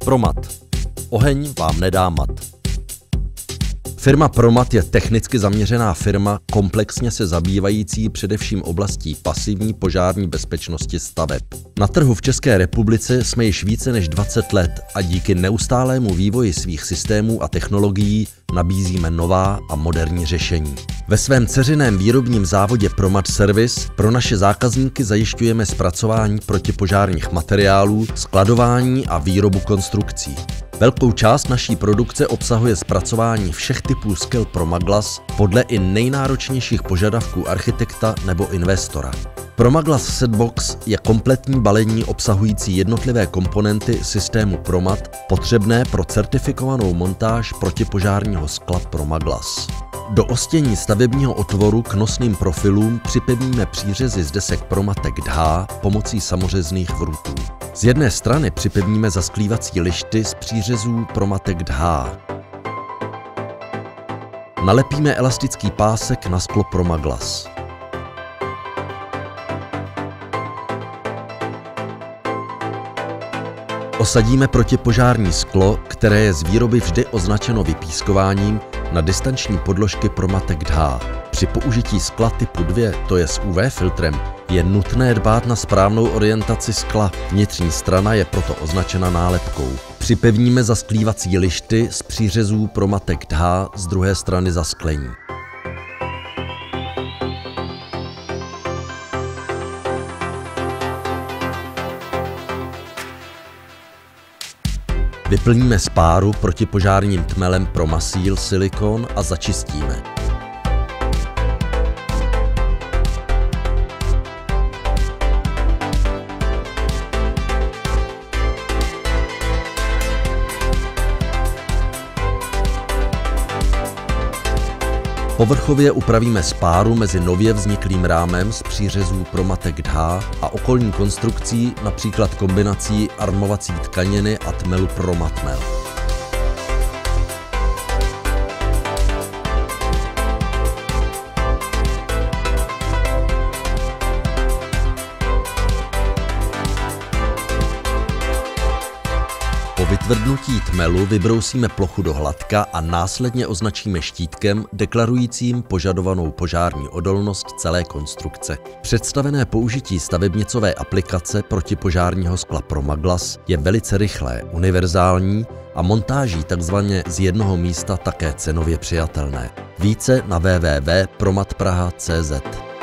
Promat. Oheň vám nedá mat. Firma Promat je technicky zaměřená firma, komplexně se zabývající především oblastí pasivní požární bezpečnosti staveb. Na trhu v České republice jsme již více než 20 let a díky neustálému vývoji svých systémů a technologií nabízíme nová a moderní řešení. Ve svém dceřiném výrobním závodě Promat Service pro naše zákazníky zajišťujeme zpracování protipožárních materiálů, skladování a výrobu konstrukcí. Velkou část naší produkce obsahuje zpracování všech typů skel Promaglas podle i nejnáročnějších požadavků architekta nebo investora. Promaglas Setbox je kompletní balení obsahující jednotlivé komponenty systému Promat potřebné pro certifikovanou montáž protipožárního skla Promaglas. Do ostění stavebního otvoru k nosným profilům připevníme přířezy z desek Promatek DH pomocí samořezných vrutů. Z jedné strany připevníme zasklívací lišty z přířezů Promatek DH. Nalepíme elastický pásek na sklo Promaglas. Osadíme protipožární sklo, které je z výroby vždy označeno vypískováním, na distanční podložky Promatek DH. Při použití skla typu 2, to je s UV filtrem, je nutné dbát na správnou orientaci skla. Vnitřní strana je proto označena nálepkou. Připevníme zasklívací lišty z přířezů Promatek DH z druhé strany zasklení. Vyplníme spáru protipožárním tmelem Promasil silikon a začistíme. Povrchově upravíme spáru mezi nově vzniklým rámem z přířezů Promatek DH a okolní konstrukcí, například kombinací armovací tkaniny a tmelu Promatmel. Po vytvrdnutí tmelu vybrousíme plochu do hladka a následně označíme štítkem deklarujícím požadovanou požární odolnost celé konstrukce. Představené použití stavebnicové aplikace protipožárního skla Promaglas je velice rychlé, univerzální a montáží takzvaně z jednoho místa také cenově přijatelné. Více na www.promatpraha.cz.